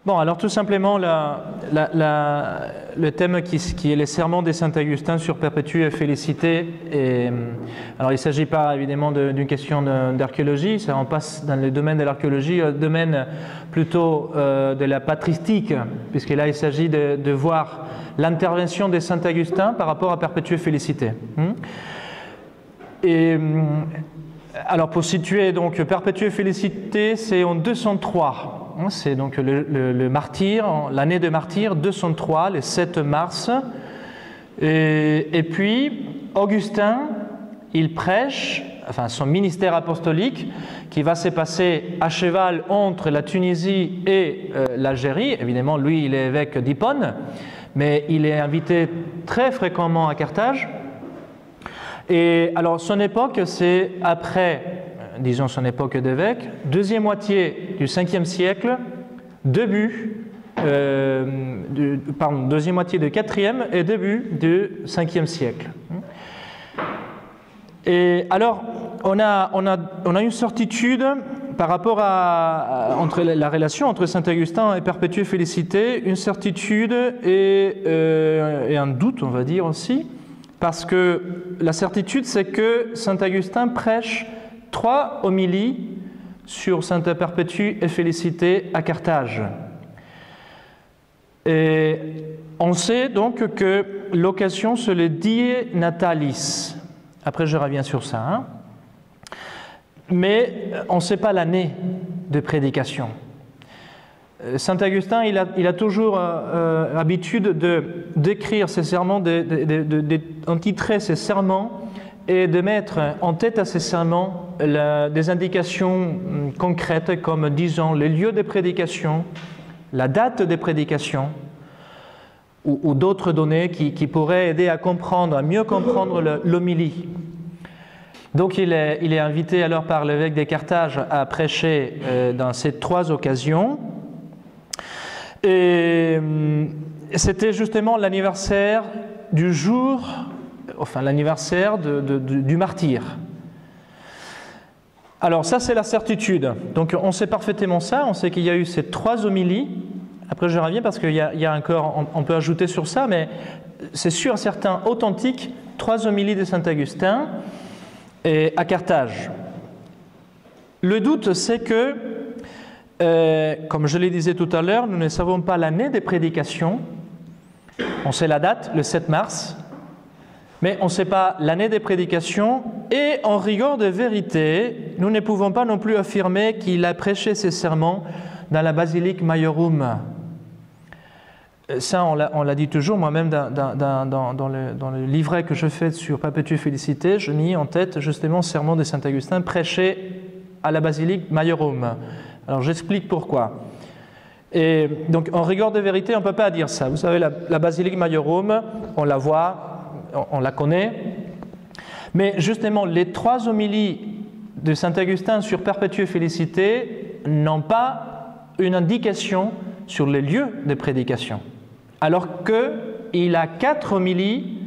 Bon, alors tout simplement, le thème qui est les sermons des Saint-Augustin sur Perpétue et Félicité. Alors, il ne s'agit pas évidemment d'une question d'archéologie, ça en passe dans le domaine de l'archéologie, le domaine plutôt de la patristique, puisque là, il s'agit de voir l'intervention des Saint-Augustin par rapport à Perpétue et Félicité. Alors, pour situer, donc, Perpétue et Félicité, c'est en 203. C'est donc le martyr, l'année de martyr, 203, le 7 mars. Et puis, Augustin, il prêche, enfin son ministère apostolique, qui va se passer à cheval entre la Tunisie et l'Algérie. Évidemment, lui, il est évêque d'Hippone, mais il est invité très fréquemment à Carthage. Et alors, son époque, c'est après, disons son époque d'évêque, deuxième moitié du 5e siècle, deuxième moitié du 4e et début du 5e siècle. Et alors, on a une certitude par rapport entre la relation entre Saint-Augustin et Perpétue et Félicité, une certitude et un doute, on va dire aussi, parce que la certitude, c'est que Saint-Augustin prêche 3 homélies sur Sainte Perpétue et Félicité à Carthage. Et on sait donc que l'occasion, c'est le Die Natalis. Après, je reviens sur ça. Mais on ne sait pas l'année de prédication. Saint Augustin, il a toujours l'habitude d'écrire ses sermons, d'entitrer ses sermons et de mettre en tête à ces sermons des indications concrètes comme, disons, les lieux de prédication, la date des prédications ou d'autres données qui pourraient aider à mieux comprendre l'homélie. Donc il est invité alors par l'évêque de Carthage à prêcher dans ces 3 occasions. Et c'était justement l'anniversaire du jour, enfin l'anniversaire du martyr. Alors ça, c'est la certitude. Donc on sait parfaitement ça, on sait qu'il y a eu ces 3 homélies. Après je reviens parce qu'il y a encore, on peut ajouter sur ça, mais c'est sûr, certain, authentique, 3 homélies de Saint-Augustin à Carthage. Le doute, c'est que, comme je le disais tout à l'heure, nous ne savons pas l'année des prédications. On sait la date, le 7 mars, mais on ne sait pas l'année des prédications. Et en rigueur de vérité, nous ne pouvons pas non plus affirmer qu'il a prêché ses sermons dans la basilique Maiorum. Ça, on l'a dit toujours, moi-même, dans le livret que je fais sur Perpétue et Félicité, je mis en tête justement le sermon de Saint-Augustin prêché à la basilique Maiorum. Alors, j'explique pourquoi. Et donc, en rigueur de vérité, on ne peut pas dire ça. Vous savez, la basilique Maiorum, on la voit, on la connaît, mais justement, les 3 homélies de Saint-Augustin sur Perpétue et Félicité n'ont pas une indication sur les lieux de prédication. Alors qu'il a 4 homélies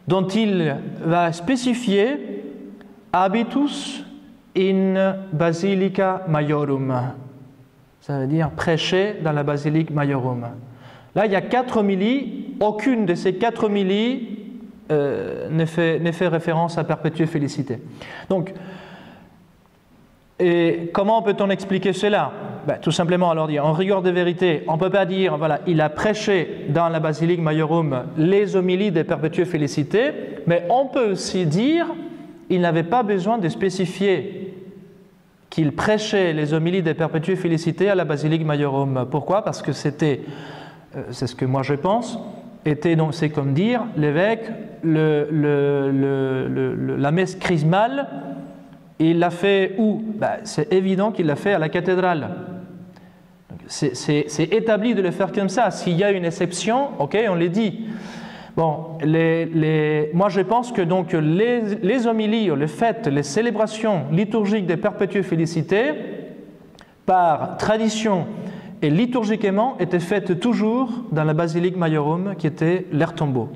dont il va spécifier habitus in basilica maiorum. Ça veut dire prêcher dans la basilique Maiorum. Là, il y a 4 homélies, aucune de ces 4 homélies ne fait référence à Perpétue et Félicité. Donc, et comment peut-on expliquer cela? Tout simplement, alors dire, en rigueur de vérité, on ne peut pas dire, voilà, il a prêché dans la basilique Maiorum les homélies de Perpétue et Félicité, mais on peut aussi dire, il n'avait pas besoin de spécifier qu'il prêchait les homélies de Perpétue et Félicité à la basilique Maiorum. Pourquoi? Parce que c'était, c'est ce que moi je pense, donc c'est comme dire, l'évêque, la messe chrismale, il l'a fait où? C'est évident qu'il l'a fait à la cathédrale. C'est établi de le faire comme ça. S'il y a une exception, ok, on l'a dit. Bon, moi je pense que donc les homélies, les fêtes, les célébrations liturgiques de Perpétue et Félicité, par tradition et liturgiquement, étaient faites toujours dans la basilique Maiorum, qui était leur tombeau.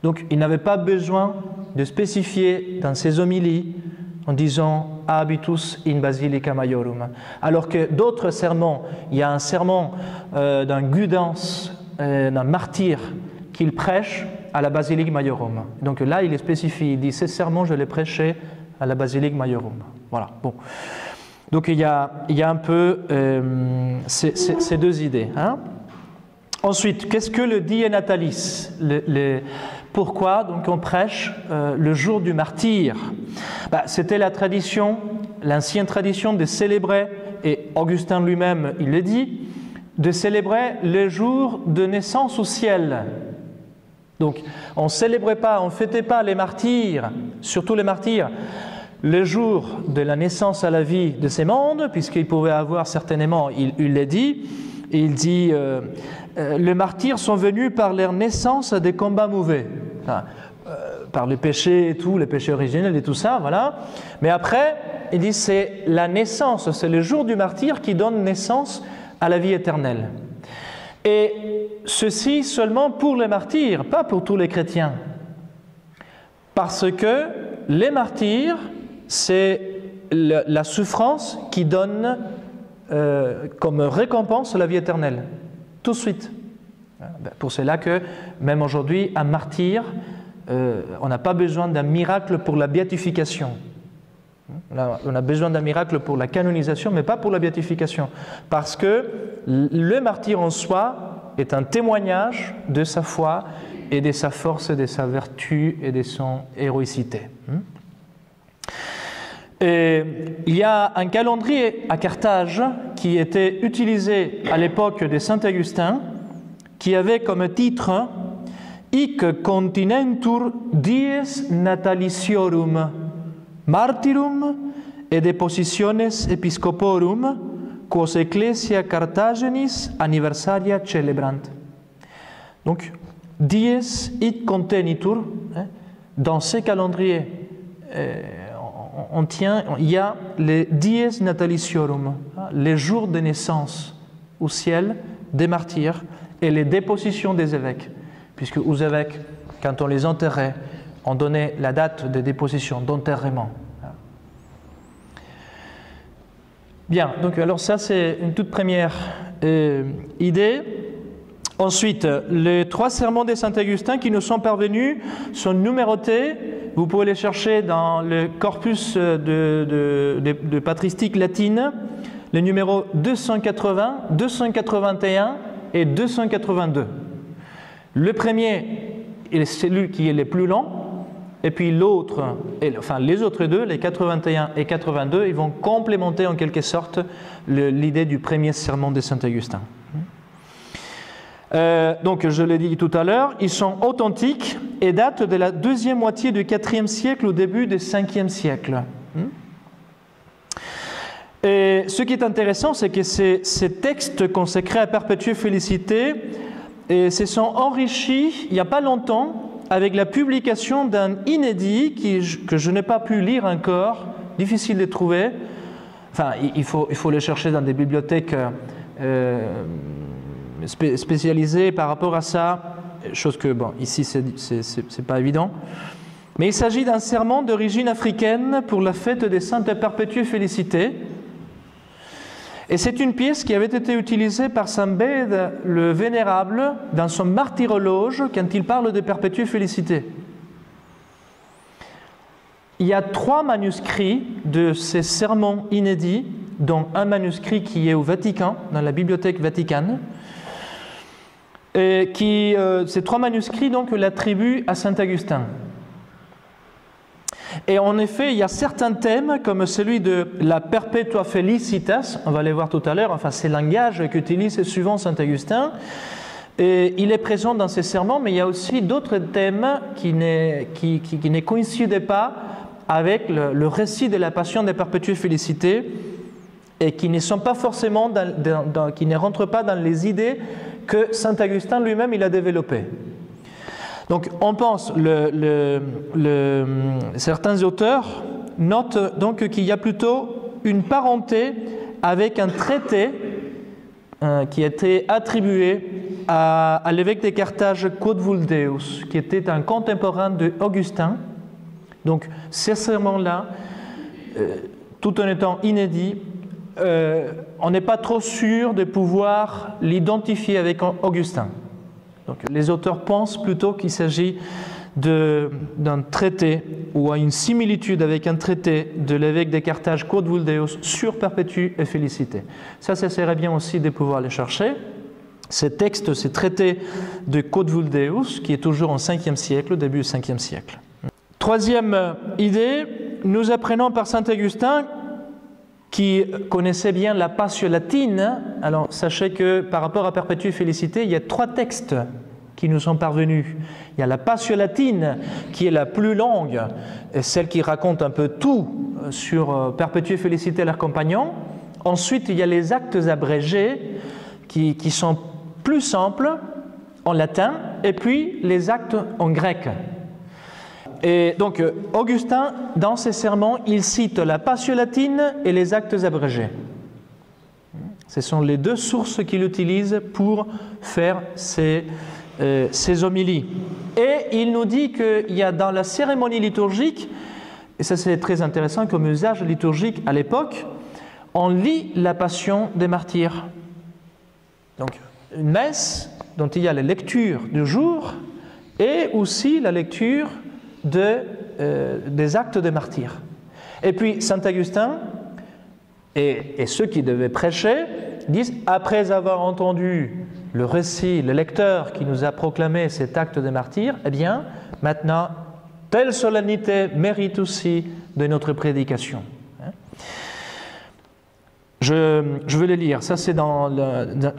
Donc il n'avait pas besoin de spécifier dans ses homélies en disant habitus in basilica maiorum. Alors que d'autres sermons, il y a un sermon d'un Gudens, d'un martyr, qu'il prêche à la basilique maiorum. Donc là, il est spécifié, il dit, ces sermons, je les prêchais à la basilique maiorum. Voilà, bon. Donc il y a un peu ces deux idées. Hein. Ensuite, qu'est-ce que le die natalis? Pourquoi donc on prêche le jour du martyr? C'était la tradition, l'ancienne tradition de célébrer, et Augustin lui-même il le dit, de célébrer le jour de naissance au ciel. Donc on ne célébrait pas, on ne fêtait pas les martyrs, surtout les martyrs, le jour de la naissance à la vie de ces mondes, puisqu'il pouvait avoir certainement, il l'a dit, il dit les martyrs sont venus par leur naissance à des combats mauvais, enfin, par le péché et tout, les péchés originels et tout ça, voilà. Mais après, il dit c'est la naissance, c'est le jour du martyr qui donne naissance à la vie éternelle. Et ceci seulement pour les martyrs, pas pour tous les chrétiens. Parce que les martyrs, c'est la souffrance qui donne comme récompense la vie éternelle, tout de suite. Pour cela que, même aujourd'hui, un martyr, on n'a pas besoin d'un miracle pour la béatification. On a besoin d'un miracle pour la canonisation, mais pas pour la béatification. Parce que le martyr en soi est un témoignage de sa foi et de sa force, de sa vertu et de son héroïcité. Et il y a un calendrier à Carthage qui était utilisé à l'époque de Saint Augustin, qui avait comme titre « Hic continentur dies nataliciorum, martyrum et depositiones episcoporum, quos ecclesia Carthagenis anniversaria celebrant ». Donc, dies hic contenitur, dans ces calendriers, il y a les dies nataliciorum, les jours de naissance au ciel des martyrs et les dépositions des évêques, puisque aux évêques, quand on les enterrait, on donnait la date de déposition, d'enterrement. Bien, donc alors ça c'est une toute première idée. Ensuite, les 3 sermons de Saint Augustin qui nous sont parvenus sont numérotés. Vous pouvez les chercher dans le corpus de patristique latine, les numéros 280, 281 et 282. Le premier est celui qui est le plus long, et puis l'autre, enfin les autres deux, les 81 et 82, ils vont complémenter en quelque sorte l'idée du premier sermon de Saint Augustin. Donc je l'ai dit tout à l'heure, ils sont authentiques et datent de la deuxième moitié du IVe siècle au début du Ve siècle. Et ce qui est intéressant, c'est que ces textes consacrés à Perpétuelle Félicité se sont enrichis il n'y a pas longtemps avec la publication d'un inédit que je n'ai pas pu lire encore, difficile de trouver. Enfin, il faut le chercher dans des bibliothèques spécialisées par rapport à ça, chose que, bon, ici, c'est pas évident. Mais il s'agit d'un sermon d'origine africaine pour la fête des Saintes Perpétuelles Félicités. Et c'est une pièce qui avait été utilisée par Saint Bède le Vénérable dans son martyrologe quand il parle de Perpétuelle Félicité. Il y a 3 manuscrits de ces sermons inédits, dont un manuscrit qui est au Vatican, dans la bibliothèque vaticane, et ces 3 manuscrits donc l'attribuent à Saint Augustin. Et en effet, il y a certains thèmes, comme celui de la Perpetua Felicitas, on va les voir tout à l'heure, enfin c'est le langage qu'utilise souvent Saint Augustin, et il est présent dans ces sermons, mais il y a aussi d'autres thèmes qui ne coïncidaient pas avec le récit de la Passion des Perpétuelles Félicités, et qui ne sont pas forcément qui ne rentrent pas dans les idées que Saint Augustin lui-même il a développées. Donc on pense, certains auteurs notent donc qu'il y a plutôt une parenté avec un traité qui a été attribué à l'évêque de Carthage Quod Vuldeus, qui était un contemporain d'Augustin. Donc ces sermons-là tout en étant inédit, on n'est pas trop sûr de pouvoir l'identifier avec Augustin. Donc, les auteurs pensent plutôt qu'il s'agit d'un traité ou à une similitude avec un traité de l'évêque de Carthage, Quod Vuldeus, sur Perpétue et Félicité. Ça serait bien aussi de pouvoir les chercher. Ces textes, ces traités de Quod Vuldeus, qui est toujours en 5e siècle, au début du 5e siècle. Troisième idée, nous apprenons par saint Augustin, qui connaissait bien la Passio latine. Alors, sachez que par rapport à Perpétue et Félicité, il y a 3 textes qui nous sont parvenus. Il y a la Passio latine, qui est la plus longue, et celle qui raconte un peu tout sur Perpétue et Félicité et leurs compagnons. Ensuite, il y a les actes abrégés, qui sont plus simples en latin, et puis les actes en grec. Et donc, Augustin, dans ses sermons, il cite la Passio latine et les actes abrégés. Ce sont les 2 sources qu'il utilise pour faire ses homélies. Et il nous dit qu'il y a dans la cérémonie liturgique, et ça c'est très intéressant comme usage liturgique à l'époque, on lit la Passion des martyrs. Donc, une messe dont il y a la lecture du jour et aussi la lecture des actes des martyrs. Et puis, saint Augustin et ceux qui devaient prêcher disent, après avoir entendu le récit, le lecteur qui nous a proclamé cet acte des martyrs, eh bien, maintenant, telle solennité mérite aussi de notre prédication. Je vais le lire. Ça, c'est dans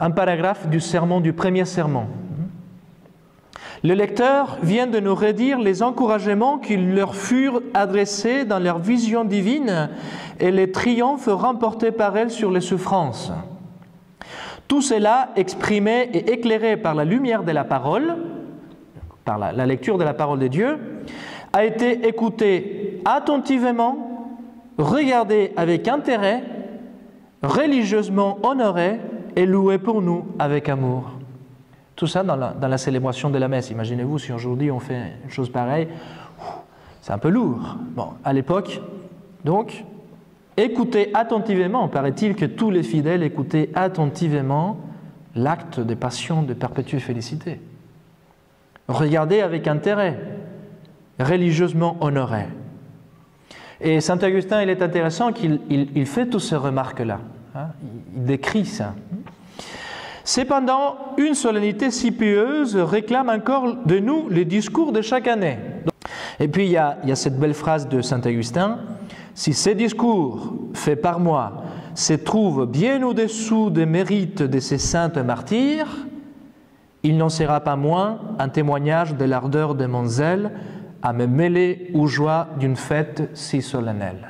un paragraphe du sermon, du premier sermon. Le lecteur vient de nous redire les encouragements qui leur furent adressés dans leur vision divine et les triomphes remportés par elle sur les souffrances. Tout cela, exprimé et éclairé par la lumière de la parole, par la lecture de la parole de Dieu, a été écouté attentivement, regardé avec intérêt, religieusement honoré et loué pour nous avec amour. Tout ça dans la célébration de la messe. Imaginez-vous si aujourd'hui on fait une chose pareille, c'est un peu lourd. Bon, à l'époque, donc, écoutez attentivement, paraît-il que tous les fidèles écoutaient attentivement l'acte des passions de Perpétue et Félicité. Regardez avec intérêt, religieusement honoré. Et saint Augustin, il est intéressant qu'il fait toutes ces remarques-là. Hein, il décrit ça. Cependant, une solennité si pieuse réclame encore de nous les discours de chaque année. Et puis il y a cette belle phrase de saint Augustin, « Si ces discours faits par moi se trouvent bien au-dessous des mérites de ces saintes martyrs, il n'en sera pas moins un témoignage de l'ardeur de mon zèle à me mêler aux joies d'une fête si solennelle. »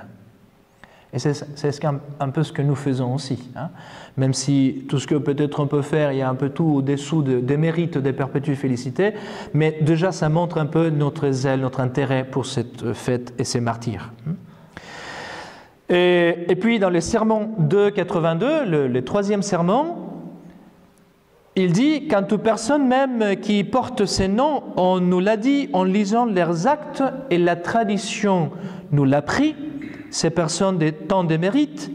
Et c'est un peu ce que nous faisons aussi. Hein. Même si tout ce que peut-être on peut faire, il y a un peu tout au-dessous des mérites des Perpétues Félicités, mais déjà ça montre un peu notre zèle, notre intérêt pour cette fête et ces martyrs. Et puis dans les sermons 282, le 3e sermon, il dit « Quant aux personnes même qui portent ces noms, on nous l'a dit en lisant leurs actes et la tradition nous l'a pris. Ces personnes des temps des mérites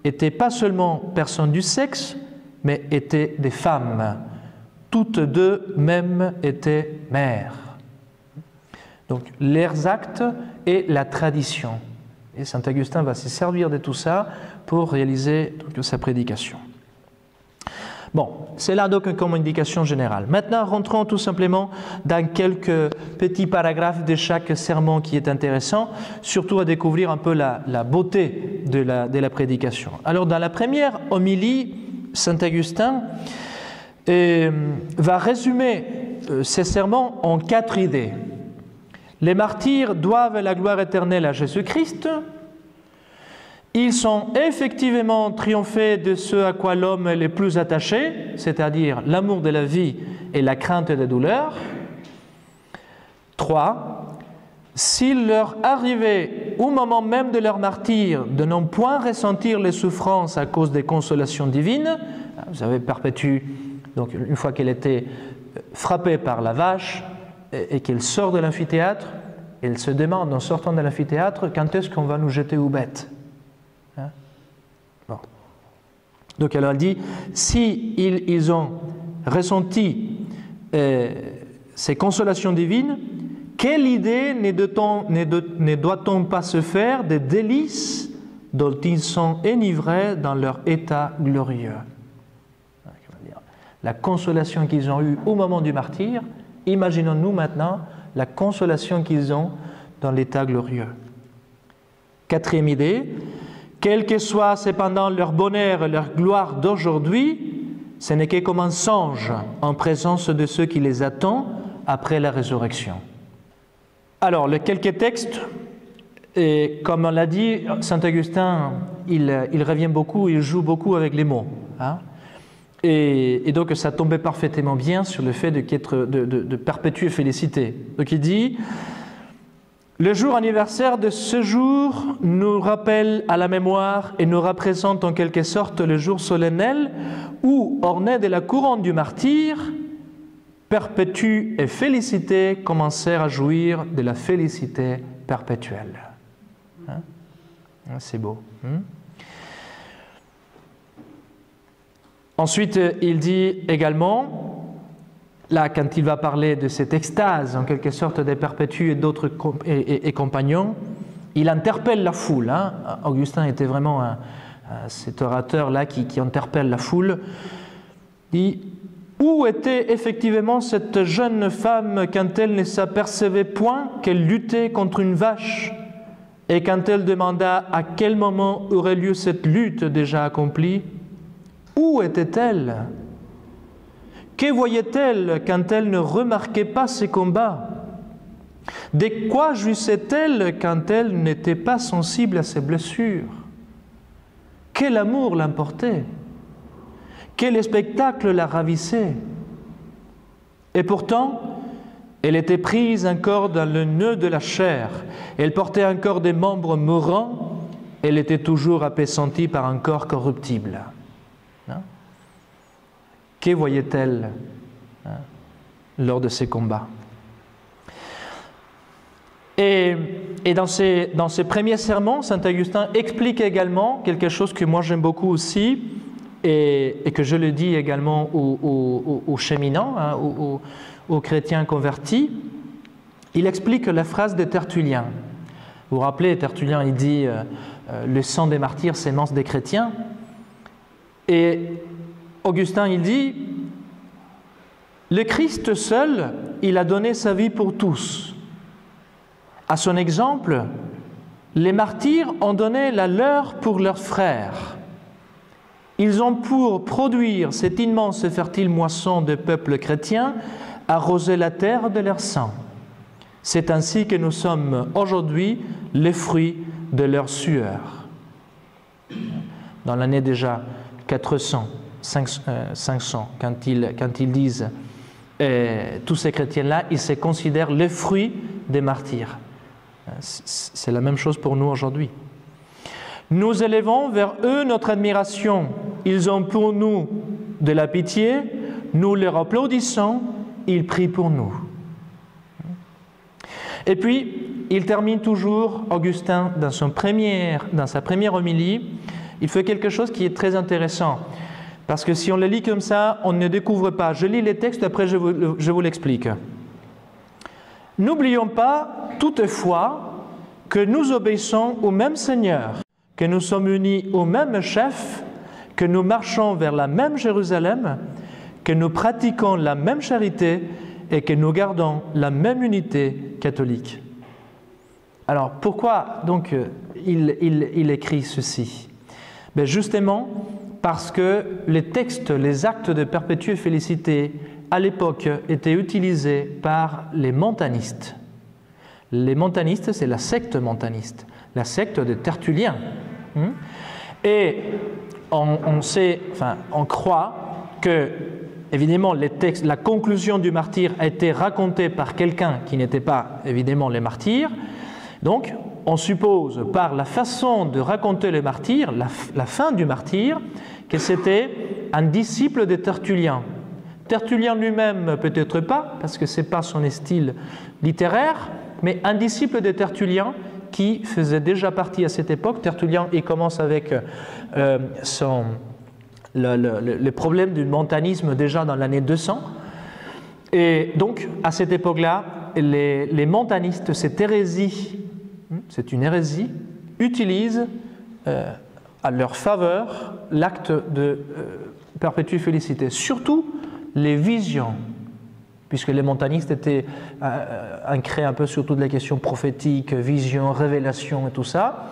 étaient pas seulement personnes du sexe, mais étaient des femmes. Toutes deux même étaient mères. » Donc leurs actes et la tradition. Et saint Augustin va se servir de tout ça pour réaliser donc, sa prédication. Bon, c'est là donc comme indication générale. Maintenant, rentrons tout simplement dans quelques petits paragraphes de chaque sermon qui est intéressant, surtout à découvrir un peu la beauté de la prédication. Alors, dans la première homélie, saint Augustin va résumer ses sermons en 4 idées. Les martyrs doivent la gloire éternelle à Jésus-Christ. Ils sont effectivement triomphés de ce à quoi l'homme est le plus attaché, c'est-à-dire l'amour de la vie et la crainte des douleurs. 3. S'il leur arrivait au moment même de leur martyre de non point ressentir les souffrances à cause des consolations divines, vous savez, Perpétue, donc une fois qu'elle était frappée par la vache et qu'elle sort de l'amphithéâtre, elle se demande en sortant de l'amphithéâtre quand est-ce qu'on va nous jeter aux bêtes. Donc elle dit, si ils ont ressenti ces consolations divines, quelle idée ne doit-on pas se faire des délices dont ils sont enivrés dans leur état glorieux? La consolation qu'ils ont eue au moment du martyre, imaginons-nous maintenant la consolation qu'ils ont dans l'état glorieux. Quatrième idée, quel que soit cependant leur bonheur et leur gloire d'aujourd'hui, ce n'est que comme un songe en présence de ceux qui les attendent après la résurrection. Alors, les quelques textes, et comme on l'a dit, Saint Augustin, il revient beaucoup, il joue beaucoup avec les mots. Hein? Et donc, ça tombait parfaitement bien sur le fait de perpétuer félicité. Donc, il dit, le jour anniversaire de ce jour nous rappelle à la mémoire et nous représente en quelque sorte le jour solennel où, orné de la couronne du martyr, Perpétue et Félicité commencèrent à jouir de la félicité perpétuelle. Hein? C'est beau. Hein? Ensuite, il dit également, là, quand il va parler de cette extase, en quelque sorte, des Perpétues et d'autres et compagnons, il interpelle la foule. Hein? Augustin était vraiment cet orateur-là qui interpelle la foule. Il dit, où était effectivement cette jeune femme quand elle ne s'apercevait point qu'elle luttait contre une vache et quand elle demanda à quel moment aurait lieu cette lutte déjà accomplie? Où était-elle? Que voyait-elle quand elle ne remarquait pas ces combats? De quoi jouissait-elle quand elle n'était pas sensible à ses blessures? Quel amour l'emportait? Quel spectacle la ravissait? Et pourtant, elle était prise encore dans le nœud de la chair. Elle portait encore des membres mourants. Elle était toujours appesantie par un corps corruptible. Que voyait-elle lors de ces combats? Et dans ses premiers sermons, saint Augustin explique également quelque chose que moi j'aime beaucoup aussi, et que je le dis également aux cheminants, hein, aux chrétiens convertis. Il explique la phrase de Tertullien. Vous vous rappelez, Tertullien, il dit le sang des martyrs s'émence des chrétiens. Et Augustin, il dit, le Christ seul, il a donné sa vie pour tous. À son exemple, les martyrs ont donné la leur pour leurs frères. Ils ont pour produire cette immense et fertile moisson de peuples chrétiens arrosé la terre de leur sang. C'est ainsi que nous sommes aujourd'hui les fruits de leur sueur. Dans l'année déjà 400, 500, quand ils disent tous ces chrétiens-là, ils se considèrent les fruits des martyrs. C'est la même chose pour nous aujourd'hui. Nous élevons vers eux notre admiration. Ils ont pour nous de la pitié, nous leur applaudissons, ils prient pour nous. Et puis, il termine toujours, Augustin, dans sa première homélie, il fait quelque chose qui est très intéressant. Parce que si on le lit comme ça, on ne découvre pas. Je lis les textes, après je vous l'explique. N'oublions pas, toutefois, que nous obéissons au même Seigneur, que nous sommes unis au même chef, que nous marchons vers la même Jérusalem, que nous pratiquons la même charité et que nous gardons la même unité catholique. Alors, pourquoi donc il écrit ceci? Ben justement, parce que les textes, les actes de perpétuelle félicité, à l'époque, étaient utilisés par les montanistes. Les montanistes, c'est la secte montaniste, la secte de Tertullien. Et on croit que, évidemment, les textes, la conclusion du martyr a été racontée par quelqu'un qui n'était pas, évidemment, les martyrs. Donc, on suppose, par la façon de raconter le martyr, la fin du martyr, que c'était un disciple de Tertullien. Tertullien lui-même, peut-être pas, parce que ce n'est pas son style littéraire, mais un disciple de Tertullien qui faisait déjà partie à cette époque. Tertullien, il commence avec le problème du montanisme déjà dans l'année 200. Et donc, à cette époque-là, les montanistes, cette hérésie, c'est une hérésie, utilisent à leur faveur l'acte de perpétuelle félicité, surtout les visions, puisque les montanistes étaient ancrés un peu sur toute la question prophétique, vision, révélation et tout ça,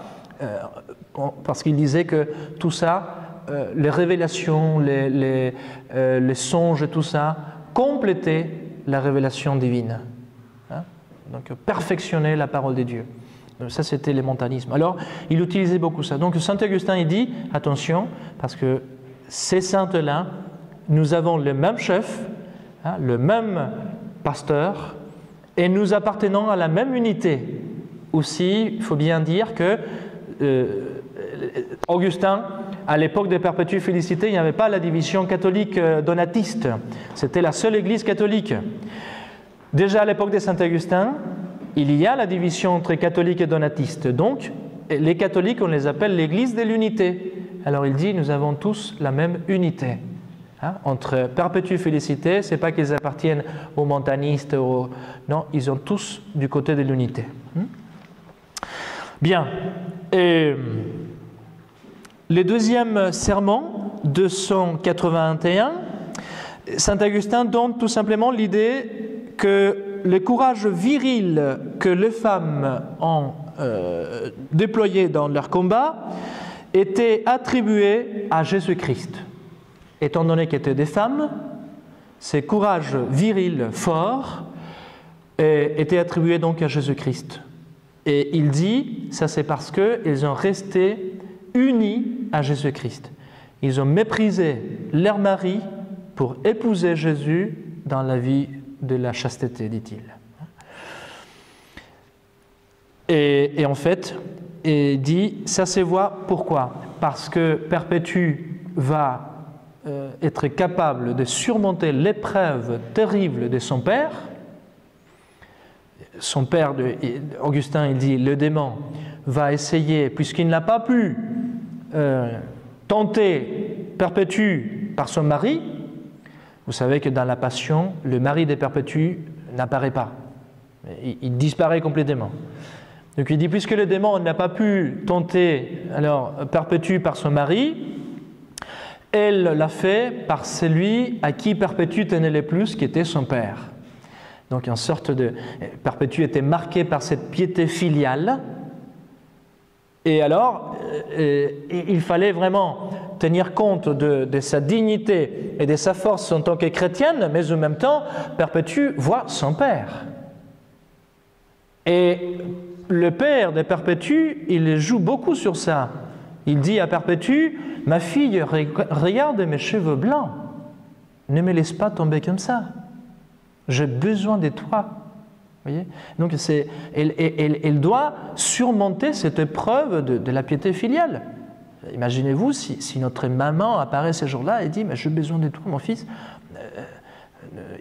parce qu'ils disaient que tout ça, les révélations, les songes et tout ça, complétaient la révélation divine. Hein? Donc perfectionner la parole de Dieu. Donc, ça, c'était les montanismes. Alors, il utilisait beaucoup ça. Donc, Saint Augustin, il dit, attention, parce que ces saintes-là, nous avons le même chef, hein, le même pasteur, et nous appartenons à la même unité. Aussi, il faut bien dire que Augustin, à l'époque de Perpétuelle Félicité, il n'y avait pas la division catholique donatiste. C'était la seule église catholique. Déjà à l'époque de Saint Augustin, il y a la division entre catholiques et donatistes. Donc, les catholiques, on les appelle l'église de l'unité. Alors il dit, nous avons tous la même unité. Hein? Entre Perpétuelle Félicité, ce n'est pas qu'ils appartiennent aux montanistes, non, ils ont tous du côté de l'unité. Bien. Et le deuxième sermon, 281, Saint Augustin donne tout simplement l'idée que le courage viril que les femmes ont déployé dans leur combat était attribué à Jésus-Christ. Étant donné qu'elles étaient des femmes, ces courages virils forts étaient attribués donc à Jésus-Christ. Et il dit, ça c'est parce qu'ils ont resté unis à Jésus-Christ. Ils ont méprisé leur mari pour épouser Jésus dans la vie de la chasteté, dit-il. Et en fait, il dit, ça se voit pourquoi? Parce que Perpétue va être capable de surmonter l'épreuve terrible de son père. Son père, Augustin, il dit, le démon va essayer, puisqu'il n'a pas pu tenter Perpétue par son mari. Vous savez que dans la Passion, le mari de Perpétue n'apparaît pas. Il disparaît complètement. Donc il dit, puisque le démon n'a pas pu tenter alors, Perpétue par son mari, elle l'a fait par celui à qui Perpétue tenait le plus, qui était son père. Donc une sorte de... Perpétue était marquée par cette piété filiale. Et alors, il fallait vraiment tenir compte de sa dignité et de sa force en tant que chrétienne, mais en même temps, Perpétue voit son père. Et le père de Perpétue, il joue beaucoup sur ça. Il dit à Perpétue, « Ma fille, regarde mes cheveux blancs, ne me laisse pas tomber comme ça. J'ai besoin de toi. » Voyez? Donc elle doit surmonter cette épreuve de la piété filiale. Imaginez-vous si notre maman apparaît ces jours-là et dit « J'ai besoin de toi, mon fils.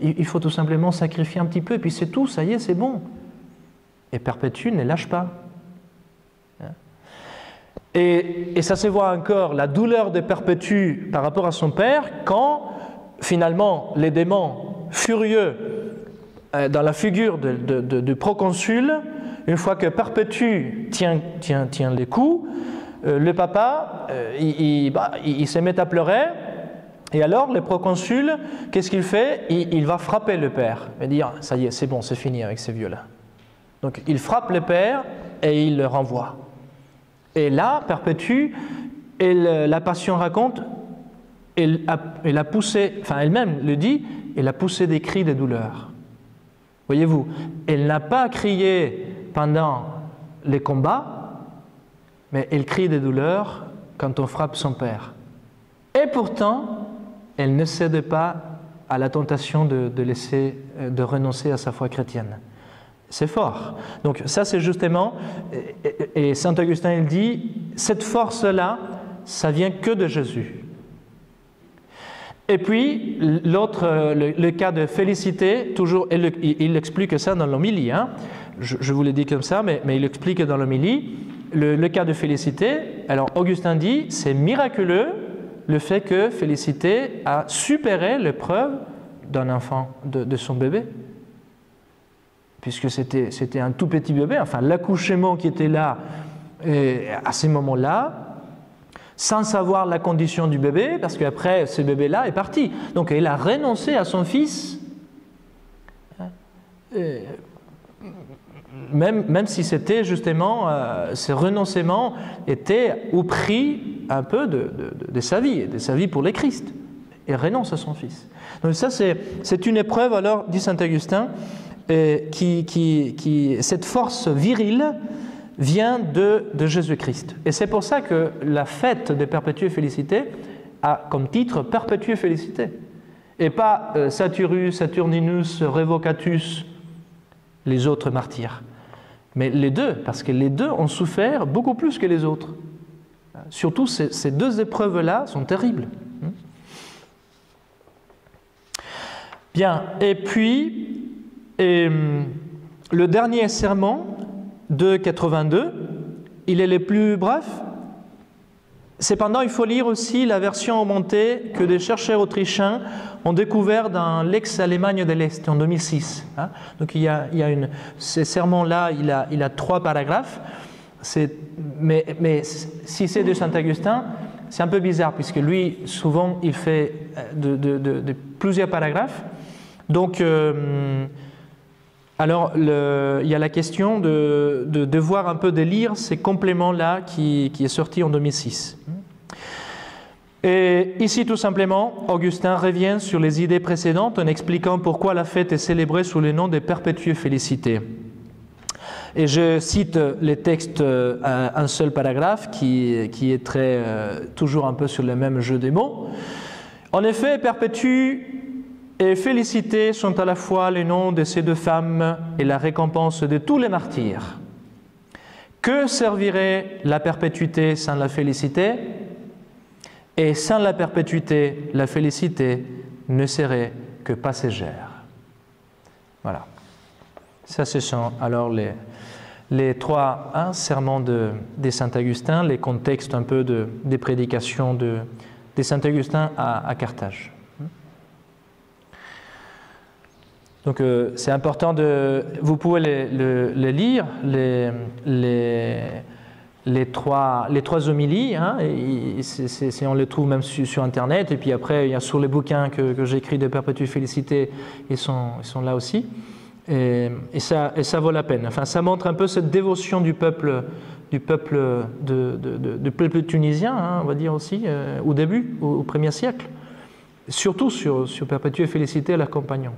Il faut tout simplement sacrifier un petit peu, et puis c'est tout, ça y est, c'est bon. » Et Perpétue ne lâche pas. Et ça se voit encore, la douleur de Perpétue par rapport à son père, quand finalement les démons furieux dans la figure du proconsul, une fois que Perpétue tient les coups, le papa, il se met à pleurer, et alors le proconsul, qu'est-ce qu'il fait? Il va frapper le père, et dire, ça y est, c'est bon, c'est fini avec ces vieux-là. Donc il frappe le père et il le renvoie. Et là, Perpétue, la Passion raconte, elle a poussé, enfin elle-même le dit, elle a poussé des cris de douleur. Voyez-vous, elle n'a pas crié pendant les combats, mais elle crie de douleur quand on frappe son père. Et pourtant, elle ne cède pas à la tentation de renoncer à sa foi chrétienne. C'est fort. Donc ça c'est justement, et Saint Augustin il dit, cette force-là, ça vient que de Jésus. Et puis l'autre, le cas de Félicité, toujours, il explique ça dans l'homélie, hein. Je vous l'ai dit comme ça, mais il explique dans l'homélie, le cas de Félicité. Alors Augustin dit, c'est miraculeux le fait que Félicité a supéré l'épreuve d'un enfant, de son bébé. Puisque c'était un tout petit bébé, enfin l'accouchement qui était là à ce moment-là, sans savoir la condition du bébé, parce qu'après ce bébé-là est parti. Donc elle a renoncé à son fils, même si c'était justement, ce renoncement était au prix un peu de sa vie pour le Christ. Elle renonce à son fils. Donc ça c'est une épreuve alors, dit saint Augustin, cette force virile vient de Jésus-Christ. Et c'est pour ça que la fête des Perpétuées Félicités a comme titre Perpétuées Félicités. Et pas Saturninus, Revocatus, les autres martyrs. Mais les deux, parce que les deux ont souffert beaucoup plus que les autres. Surtout ces deux épreuves-là sont terribles. Bien, et puis, le dernier sermon de 82, il est le plus bref. Cependant, il faut lire aussi la version augmentée que des chercheurs autrichiens ont découvert dans l'ex-Allemagne de l'Est en 2006. Donc ce sermon-là, il a 3 paragraphes. Mais si c'est de saint Augustin, c'est un peu bizarre, puisque lui, souvent, il fait de plusieurs paragraphes. Donc, alors, il y a la question de voir un peu, de lire ces compléments-là qui est sorti en 2006. Et ici, tout simplement, Augustin revient sur les idées précédentes en expliquant pourquoi la fête est célébrée sous le nom des Perpétuées Félicités. Et je cite les textes un seul paragraphe qui est toujours un peu sur le même jeu des mots. En effet, Perpétues et Félicité sont à la fois les noms de ces deux femmes et la récompense de tous les martyrs. Que servirait la perpétuité sans la félicité? Et sans la perpétuité, la félicité ne serait que passagère. Voilà. Ça, ce sont alors les 3 sermons de saint Augustin, les contextes un peu des prédications de saint Augustin à Carthage. Donc c'est important vous pouvez les lire, les trois homélies, on les trouve même sur Internet, et puis après il y a sur les bouquins que j'ai écrits de Perpétues Félicités, ils sont là aussi, et ça vaut la peine. Enfin, ça montre un peu cette dévotion du peuple tunisien, on va dire aussi, au début, au 1er siècle, surtout sur Perpétues Félicités et leurs compagnons.